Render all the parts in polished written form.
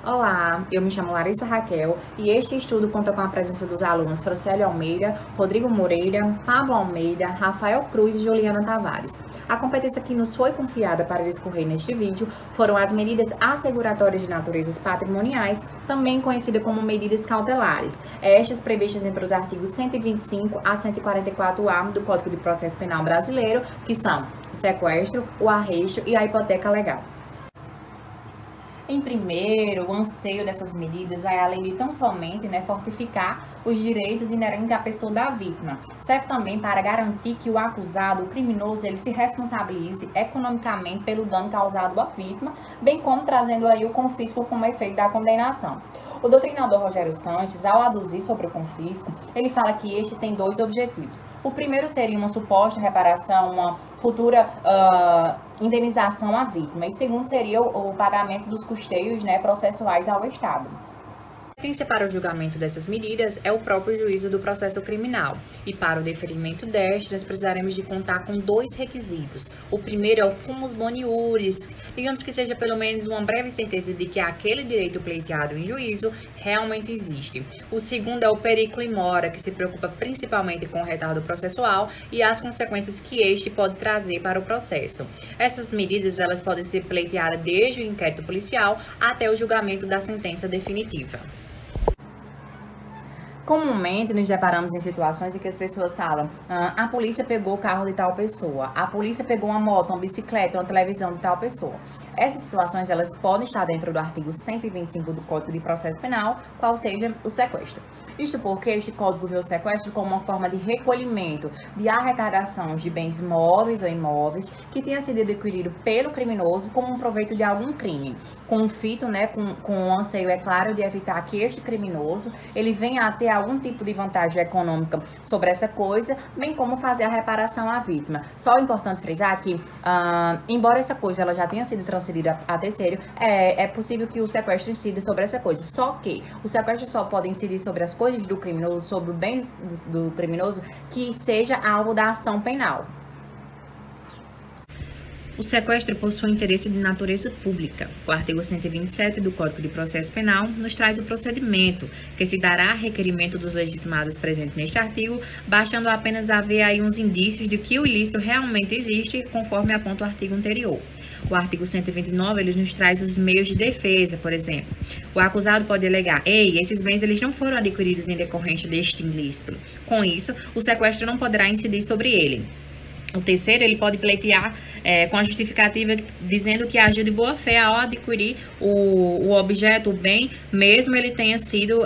Olá, eu me chamo Larissa Raquel e este estudo conta com a presença dos alunos Franciele Almeida, Rodrigo Moreira, Pablo Almeida, Rafael Cruz e Juliana Tavares. A competência que nos foi confiada para discorrer neste vídeo foram as medidas asseguratórias de naturezas patrimoniais, também conhecidas como medidas cautelares, estas previstas entre os artigos 125 a 144-A do Código de Processo Penal Brasileiro, que são o sequestro, o arresto e a hipoteca legal. Em primeiro, o anseio dessas medidas vai além de tão somente fortificar os direitos inerentes à pessoa da vítima. Serve também para garantir que o acusado, o criminoso, ele se responsabilize economicamente pelo dano causado à vítima, bem como trazendo aí o confisco como efeito da condenação. O doutrinador Rogério Sanches, ao aduzir sobre o confisco, ele fala que este tem dois objetivos. O primeiro seria uma suposta reparação, uma futura indenização à vítima. E segundo seria o pagamento dos custeios processuais ao Estado. A competência para o julgamento dessas medidas é o próprio juízo do processo criminal. E para o deferimento destas, precisaremos de contar com dois requisitos. O primeiro é o fumus boni iuris, digamos que seja pelo menos uma breve certeza de que aquele direito pleiteado em juízo realmente existe. O segundo é o periculo in mora, que se preocupa principalmente com o retardo processual e as consequências que este pode trazer para o processo. Essas medidas elas podem ser pleiteadas desde o inquérito policial até o julgamento da sentença definitiva. Comumente nos deparamos em situações em que as pessoas falam: a polícia pegou o carro de tal pessoa, a polícia pegou uma moto, uma bicicleta, uma televisão de tal pessoa. Essas situações elas podem estar dentro do artigo 125 do Código de Processo Penal, qual seja o sequestro. Isto porque este código vê o sequestro como uma forma de recolhimento, de arrecadação de bens móveis ou imóveis que tenha sido adquirido pelo criminoso como um proveito de algum crime, com o fito, com o anseio, é claro, de evitar que este criminoso ele venha a ter algum tipo de vantagem econômica sobre essa coisa, bem como fazer a reparação à vítima. Só é importante frisar que, embora essa coisa ela já tenha sido transferida a terceiro, é possível que o sequestro incida sobre essa coisa. Só que o sequestro só pode incidir sobre as coisas do criminoso, sobre o bem do criminoso, que seja alvo da ação penal. O sequestro possui interesse de natureza pública. O artigo 127 do Código de Processo Penal nos traz o procedimento, que se dará a requerimento dos legitimados presentes neste artigo, bastando apenas haver aí uns indícios de que o ilícito realmente existe, conforme aponta o artigo anterior. O artigo 129, ele nos traz os meios de defesa, por exemplo. O acusado pode alegar: esses bens eles não foram adquiridos em decorrência deste ilícito. Com isso, o sequestro não poderá incidir sobre ele. O terceiro, ele pode pleitear com a justificativa dizendo que agiu de boa fé ao adquirir o objeto, o bem, mesmo ele tenha sido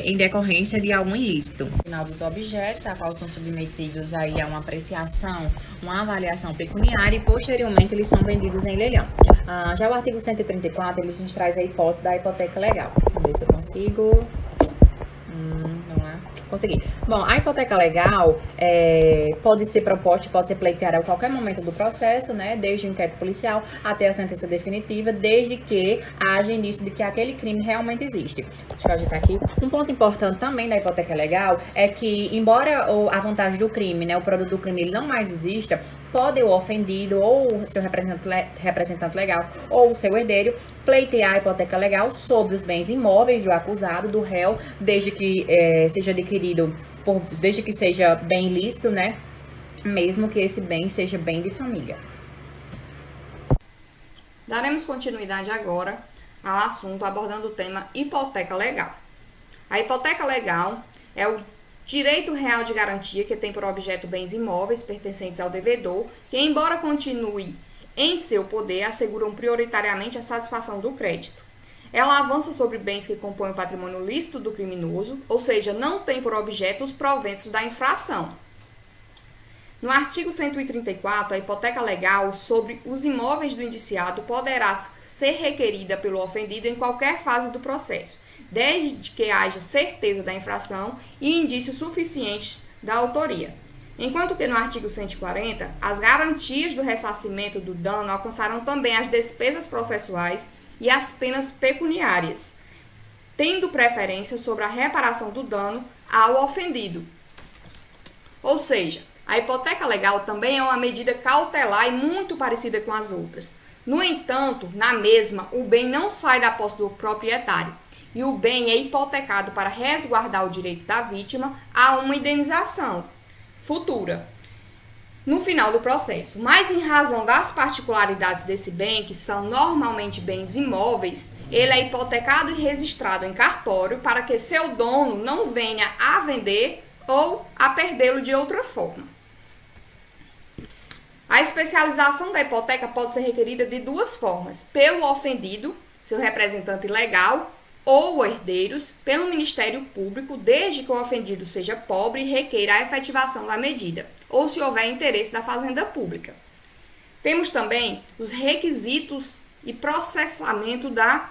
em decorrência de algum ilícito. No final dos objetos, a qual são submetidos aí a uma apreciação, uma avaliação pecuniária e posteriormente eles são vendidos em leilão. Já o artigo 134, ele nos traz a hipótese da hipoteca legal. Vamos ver se eu consigo. Vamos lá. Consegui. Bom, a hipoteca legal pode ser proposta, pode ser pleiteada a qualquer momento do processo, desde o inquérito policial até a sentença definitiva, desde que haja indício de que aquele crime realmente existe. Deixa eu ajeitar aqui. Um ponto importante também da hipoteca legal é que, embora a vantagem do crime, o produto do crime, ele não mais exista, pode o ofendido ou seu representante legal ou o seu herdeiro pleitear a hipoteca legal sobre os bens imóveis do acusado, do réu, desde que seja adquirido, desde que seja bem lícito, mesmo que esse bem seja bem de família. Daremos continuidade agora ao assunto abordando o tema hipoteca legal. A hipoteca legal é o direito real de garantia que tem por objeto bens imóveis pertencentes ao devedor, que, embora continue em seu poder, asseguram prioritariamente a satisfação do crédito. Ela avança sobre bens que compõem o patrimônio lícito do criminoso, ou seja, não tem por objeto os proventos da infração. No artigo 134, a hipoteca legal sobre os imóveis do indiciado poderá ser requerida pelo ofendido em qualquer fase do processo, desde que haja certeza da infração e indícios suficientes da autoria. Enquanto que no artigo 140, as garantias do ressarcimento do dano alcançarão também as despesas processuais e as penas pecuniárias, tendo preferência sobre a reparação do dano ao ofendido. Ou seja, a hipoteca legal também é uma medida cautelar e muito parecida com as outras. No entanto, na mesma, o bem não sai da posse do proprietário e o bem é hipotecado para resguardar o direito da vítima a uma indenização futura no final do processo. Mas em razão das particularidades desse bem, que são normalmente bens imóveis, ele é hipotecado e registrado em cartório para que seu dono não venha a vender ou a perdê-lo de outra forma. A especialização da hipoteca pode ser requerida de duas formas: pelo ofendido, seu representante legal, ou herdeiros, pelo Ministério Público, desde que o ofendido seja pobre e requeira a efetivação da medida, ou se houver interesse da Fazenda Pública. Temos também os requisitos e processamento da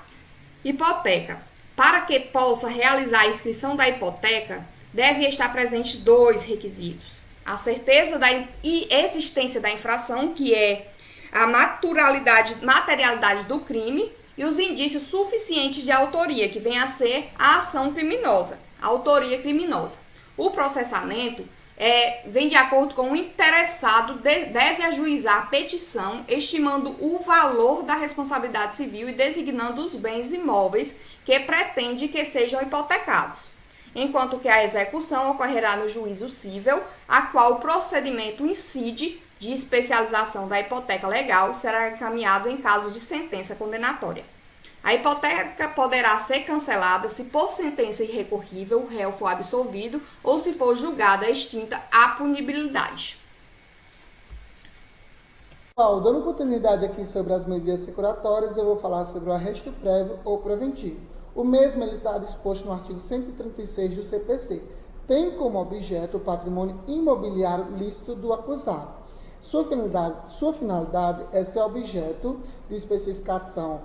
hipoteca. Para que possa realizar a inscrição da hipoteca, devem estar presentes dois requisitos: a certeza da existência da infração, que é a materialidade do crime, e os indícios suficientes de autoria, que vem a ser a ação criminosa, a autoria criminosa. O processamento vem de acordo com o interessado, deve ajuizar a petição, estimando o valor da responsabilidade civil e designando os bens imóveis que pretende que sejam hipotecados, enquanto que a execução ocorrerá no juízo cível, a qual o procedimento incide de especialização da hipoteca legal será encaminhado em caso de sentença condenatória. A hipoteca poderá ser cancelada se por sentença irrecorrível o réu for absolvido ou se for julgada extinta a punibilidade. Dando continuidade aqui sobre as medidas securatórias, eu vou falar sobre o arresto prévio ou preventivo. O mesmo está disposto no artigo 136 do CPC. Tem como objeto o patrimônio imobiliário lícito do acusado. Sua finalidade é ser objeto de especificação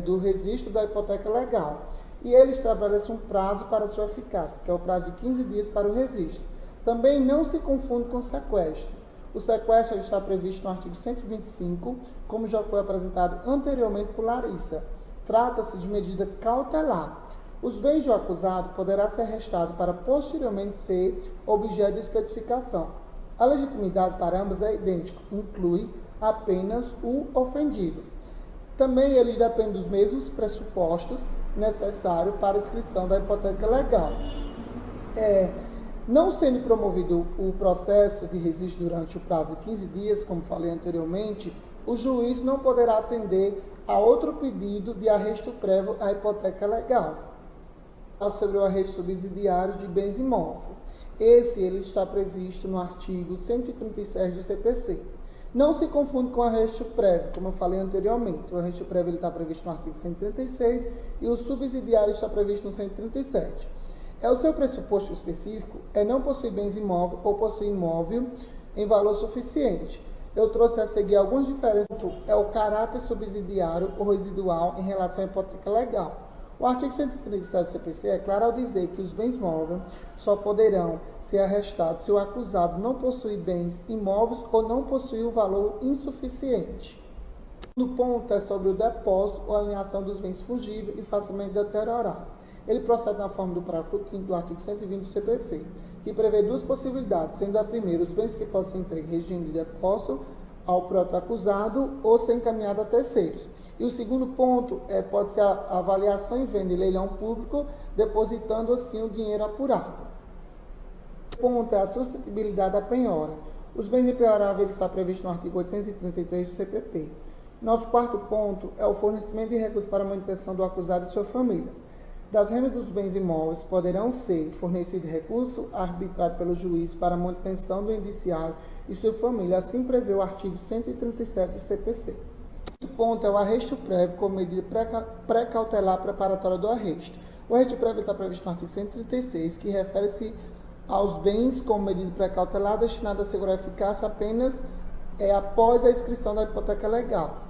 do registro da hipoteca legal. E ele estabelece um prazo para sua eficácia, que é o prazo de 15 dias para o registro. Também não se confunde com sequestro. O sequestro está previsto no artigo 125, como já foi apresentado anteriormente por Larissa. Trata-se de medida cautelar. Os bens do acusado poderá ser arrestado para posteriormente ser objeto de especificação. A legitimidade para ambos é idêntica, inclui apenas o ofendido. Também eles dependem dos mesmos pressupostos necessários para a inscrição da hipoteca legal. Não sendo promovido o processo de registro durante o prazo de 15 dias, como falei anteriormente, o juiz não poderá atender a outro pedido de arresto prévio à hipoteca legal. Sobre o arresto subsidiário de bens imóveis. Ele está previsto no artigo 137 do CPC. Não se confunde com o arresto prévio, como eu falei anteriormente. O arresto prévio está previsto no artigo 136 e o subsidiário está previsto no 137. O seu pressuposto específico é não possuir bens imóveis ou possuir imóvel em valor suficiente. Eu trouxe a seguir algumas diferenças. É o caráter subsidiário ou residual em relação à hipoteca legal. O artigo 137 do CPC é claro ao dizer que os bens móveis só poderão ser arrestados se o acusado não possuir bens imóveis ou não possuir o valor insuficiente. O segundo ponto é sobre o depósito ou alienação dos bens fungíveis e facilmente deterioráveis. Ele procede na forma do parágrafo 5º do artigo 120 do CPP, que prevê duas possibilidades, sendo a primeira os bens que possam ser entregues em regime de depósito ao próprio acusado ou ser encaminhado a terceiros. E o segundo ponto pode ser a avaliação e venda em leilão público, depositando assim o dinheiro apurado. O ponto é a sustentabilidade da penhora. Os bens empenhoráveis está previsto no artigo 833 do CPP. Nosso quarto ponto é o fornecimento de recursos para a manutenção do acusado e sua família. Das rendas dos bens imóveis poderão ser fornecidos recursos arbitrados pelo juiz para a manutenção do indiciário e sua família, assim prevê o artigo 137 do CPC. O ponto é o arresto prévio como medida pré-cautelar preparatória do arresto. O arresto prévio está previsto no artigo 136, que refere-se aos bens como medida pré-cautelar destinada a assegurar a eficácia apenas após a inscrição da hipoteca legal.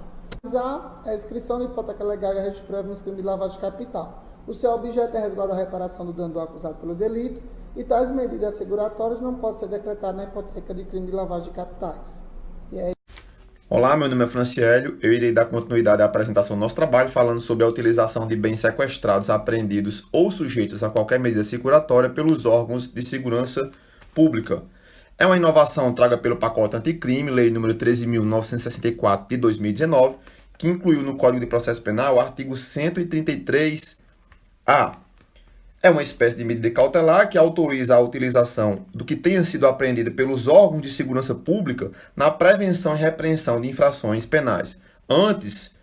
A inscrição da hipoteca legal e arresto prévio nos crimes de lavagem de capital. O seu objeto é resguardar a reparação do dano do acusado pelo delito e tais medidas asseguratórias não podem ser decretadas na hipoteca de crime de lavagem de capitais. Olá, meu nome é Franciélio. Eu irei dar continuidade à apresentação do nosso trabalho falando sobre a utilização de bens sequestrados, apreendidos ou sujeitos a qualquer medida securatória pelos órgãos de segurança pública. É uma inovação traga pelo pacote anticrime, Lei nº 13.964 de 2019, que incluiu no Código de Processo Penal o artigo 133-A. É uma espécie de medida cautelar que autoriza a utilização do que tenha sido apreendido pelos órgãos de segurança pública na prevenção e repreensão de infrações penais. Antes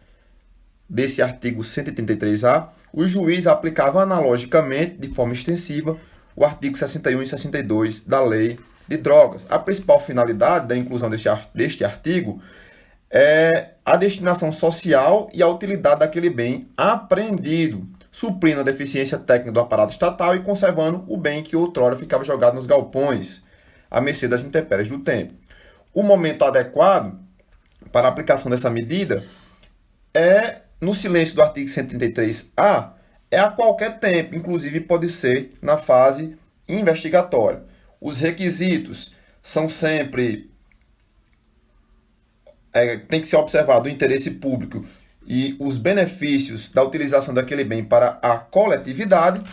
desse artigo 133-A, o juiz aplicava analogicamente, de forma extensiva, o artigo 61 e 62 da Lei de Drogas. A principal finalidade da inclusão deste artigo é a destinação social e a utilidade daquele bem apreendido, suprindo a deficiência técnica do aparato estatal e conservando o bem que outrora ficava jogado nos galpões, à mercê das intempéries do tempo. O momento adequado para a aplicação dessa medida é no silêncio do artigo 133-A, é a qualquer tempo, inclusive pode ser na fase investigatória. Os requisitos são sempre tem que ser observado o interesse público e os benefícios da utilização daquele bem para a coletividade.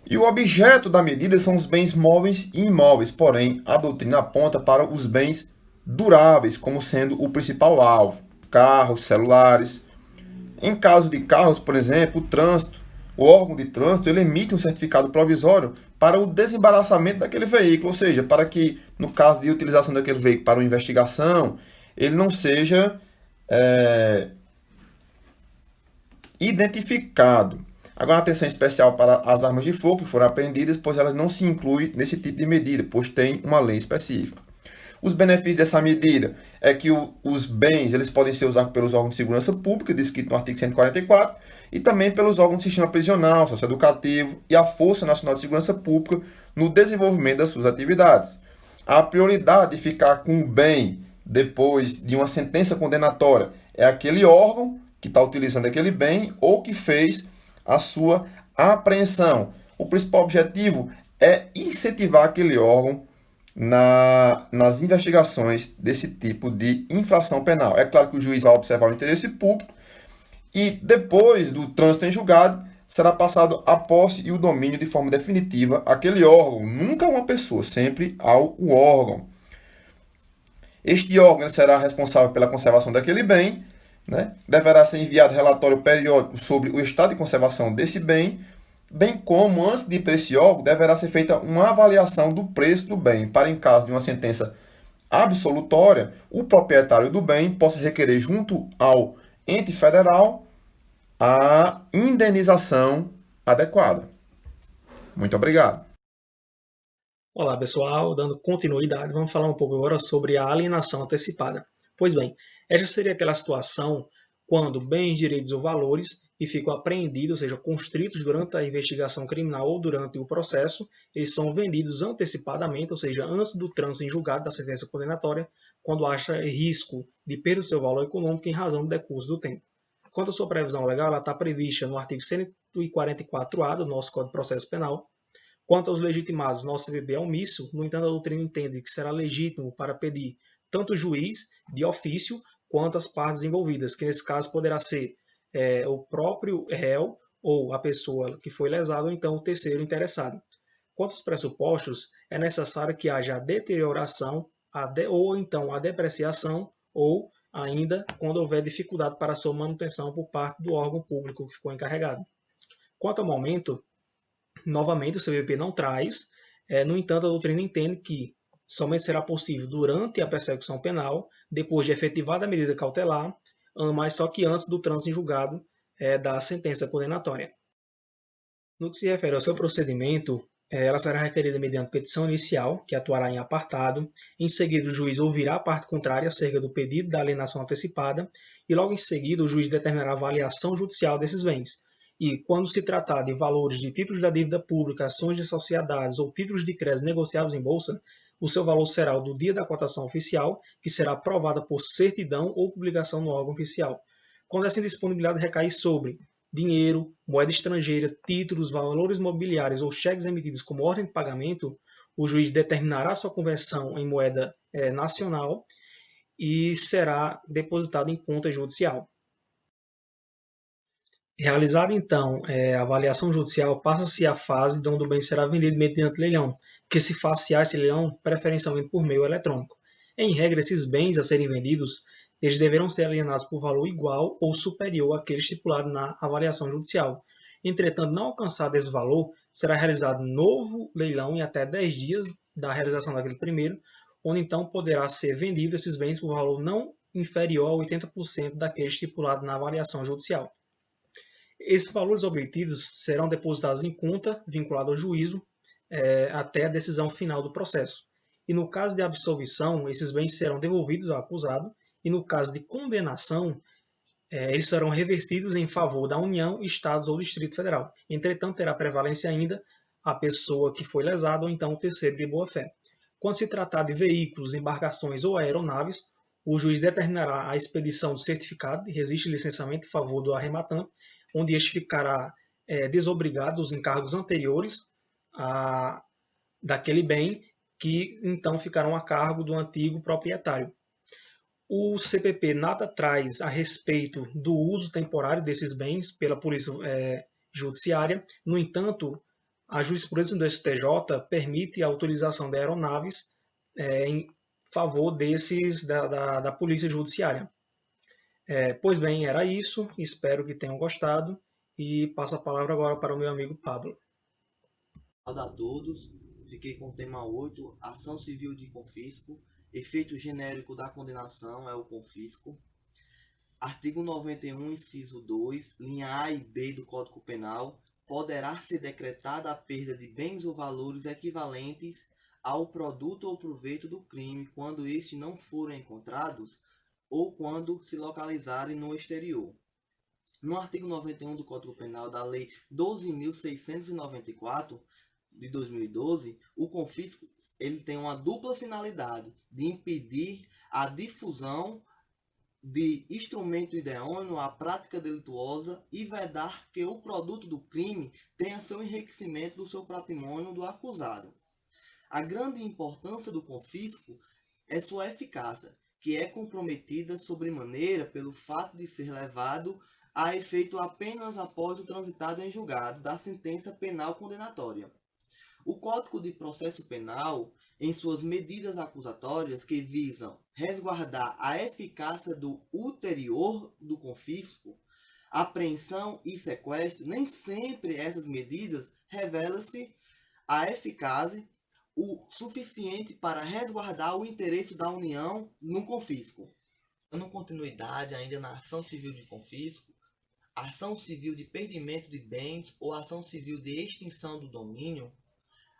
E o objeto da medida são os bens móveis e imóveis, porém, a doutrina aponta para os bens duráveis como sendo o principal alvo, carros, celulares. Em caso de carros, por exemplo, o órgão de trânsito, ele emite um certificado provisório para o desembaraçamento daquele veículo, ou seja, para que, no caso de utilização daquele veículo para uma investigação, ele não seja identificado. Agora, atenção especial para as armas de fogo que foram apreendidas, pois elas não se incluem nesse tipo de medida, pois tem uma lei específica. Os benefícios dessa medida é que os bens eles podem ser usados pelos órgãos de segurança pública, descrito no artigo 144, e também pelos órgãos do sistema prisional, socioeducativo e a Força Nacional de Segurança Pública no desenvolvimento das suas atividades. A prioridade de ficar com o bem depois de uma sentença condenatória é aquele órgão que está utilizando aquele bem ou que fez a sua apreensão. O principal objetivo é incentivar aquele órgão nas investigações desse tipo de infração penal. É claro que o juiz vai observar o interesse público e depois do trânsito em julgado será passado a posse e o domínio de forma definitiva àquele órgão, nunca a uma pessoa, sempre ao órgão. Este órgão será responsável pela conservação daquele bem, né? Deverá ser enviado relatório periódico sobre o estado de conservação desse bem, bem como, antes de ir para esse órgão, deverá ser feita uma avaliação do preço do bem, para, em caso de uma sentença absolutória, o proprietário do bem possa requerer junto ao ente federal a indenização adequada. Muito obrigado. Olá pessoal, dando continuidade, vamos falar um pouco agora sobre a alienação antecipada. Pois bem, essa seria aquela situação quando bens, direitos ou valores e ficam apreendidos, ou seja, constritos durante a investigação criminal ou durante o processo, eles são vendidos antecipadamente, ou seja, antes do trânsito em julgado da sentença condenatória, quando acha risco de perda do seu valor econômico em razão do decurso do tempo. Quanto à sua previsão legal, ela está prevista no artigo 144-A do nosso Código de Processo Penal. Quanto aos legitimados, nosso CPP é omisso, no entanto, a doutrina entende que será legítimo para pedir tanto o juiz de ofício quanto as partes envolvidas, que nesse caso poderá ser o próprio réu ou a pessoa que foi lesada ou então o terceiro interessado. Quanto aos pressupostos, é necessário que haja a deterioração ou então a depreciação ou ainda quando houver dificuldade para a sua manutenção por parte do órgão público que ficou encarregado. Quanto ao momento, novamente o CPP não traz, no entanto a doutrina entende que somente será possível durante a persecução penal, depois de efetivada a medida cautelar, mas só que antes do trânsito em julgado da sentença condenatória. No que se refere ao seu procedimento, ela será requerida mediante petição inicial, que atuará em apartado. Em seguida, o juiz ouvirá a parte contrária acerca do pedido da alienação antecipada e logo em seguida o juiz determinará a avaliação judicial desses bens. E, quando se tratar de valores de títulos da dívida pública, ações de sociedades ou títulos de crédito negociáveis em bolsa, o seu valor será o do dia da cotação oficial, que será aprovada por certidão ou publicação no órgão oficial. Quando essa indisponibilidade recair sobre dinheiro, moeda estrangeira, títulos, valores mobiliários ou cheques emitidos como ordem de pagamento, o juiz determinará sua conversão em moeda nacional e será depositado em conta judicial. Realizada, então, a avaliação judicial, passa-se a fase onde o bem será vendido mediante leilão, que se faça esse leilão preferencialmente por meio eletrônico. Em regra, esses bens a serem vendidos, eles deverão ser alienados por valor igual ou superior àquele estipulado na avaliação judicial. Entretanto, não alcançado esse valor, será realizado novo leilão em até 10 dias da realização daquele primeiro, onde então poderá ser vendido esses bens por valor não inferior a 80% daquele estipulado na avaliação judicial. Esses valores obtidos serão depositados em conta vinculada ao juízo até a decisão final do processo. E no caso de absolvição, esses bens serão devolvidos ao acusado, e no caso de condenação, eles serão revertidos em favor da União, Estados ou Distrito Federal. Entretanto, terá prevalência ainda a pessoa que foi lesada ou então o terceiro de boa-fé. Quando se tratar de veículos, embarcações ou aeronaves, o juiz determinará a expedição do certificado de registro e licenciamento em favor do arrematante, onde este ficará desobrigado dos encargos anteriores daquele bem, que então ficarão a cargo do antigo proprietário. O CPP nada traz a respeito do uso temporário desses bens pela Polícia Judiciária. No entanto, a jurisprudência do STJ permite a utilização de aeronaves em favor da Polícia Judiciária. Pois bem, era isso. Espero que tenham gostado e passo a palavra agora para o meu amigo Pablo. Olá a todos. Fiquei com o tema 8, ação civil de confisco. Efeito genérico da condenação é o confisco. Artigo 91, inciso 2, linha A e B do Código Penal, poderá ser decretada a perda de bens ou valores equivalentes ao produto ou proveito do crime quando estes não forem encontrados ou quando se localizarem no exterior. No artigo 91 do Código Penal da Lei 12.694 de 2012, o confisco ele tem uma dupla finalidade de impedir a difusão de instrumento idôneo à prática delituosa e vedar que o produto do crime tenha seu enriquecimento do seu patrimônio do acusado. A grande importância do confisco é sua eficácia, que é comprometida sobremaneira pelo fato de ser levado a efeito apenas após o transitado em julgado da sentença penal condenatória. O Código de Processo Penal, em suas medidas acusatórias que visam resguardar a eficácia do ulterior do confisco, apreensão e sequestro, nem sempre essas medidas revelam-se a eficácia o suficiente para resguardar o interesse da União no confisco. Dando continuidade ainda na ação civil de confisco, ação civil de perdimento de bens ou ação civil de extinção do domínio,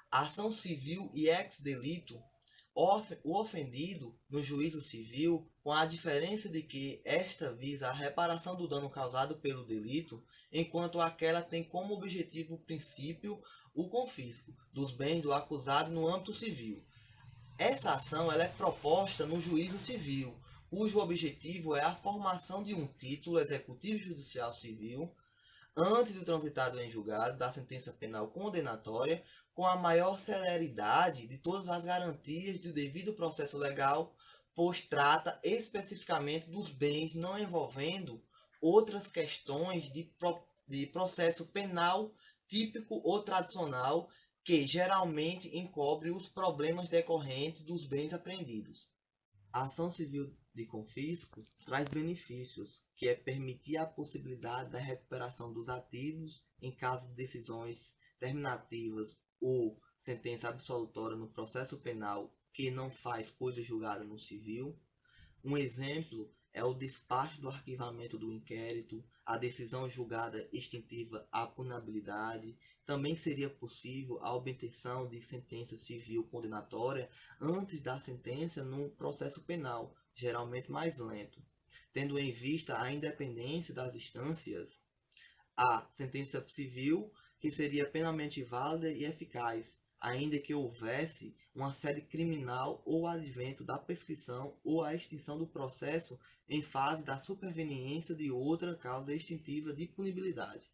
ação civil e ex-delito, o ofendido no juízo civil, com a diferença de que esta visa a reparação do dano causado pelo delito, enquanto aquela tem como objetivo princípio o confisco dos bens do acusado no âmbito civil. Essa ação ela é proposta no juízo civil, cujo objetivo é a formação de um título executivo judicial civil antes do transitado em julgado da sentença penal condenatória, com a maior celeridade de todas as garantias do devido processo legal, pois trata especificamente dos bens não envolvendo outras questões de processo penal típico ou tradicional, que geralmente encobre os problemas decorrentes dos bens apreendidos. A ação civil de confisco traz benefícios, que é permitir a possibilidade da recuperação dos ativos em caso de decisões terminativas ou sentença absolutória no processo penal que não faz coisa julgada no civil. Um exemplo é o despacho do arquivamento do inquérito, a decisão julgada extintiva à punibilidade. Também seria possível a obtenção de sentença civil condenatória antes da sentença num processo penal, geralmente mais lento. Tendo em vista a independência das instâncias, a sentença civil que seria plenamente válida e eficaz, ainda que houvesse uma sede criminal ou advento da prescrição ou a extinção do processo em fase da superveniência de outra causa extintiva de punibilidade.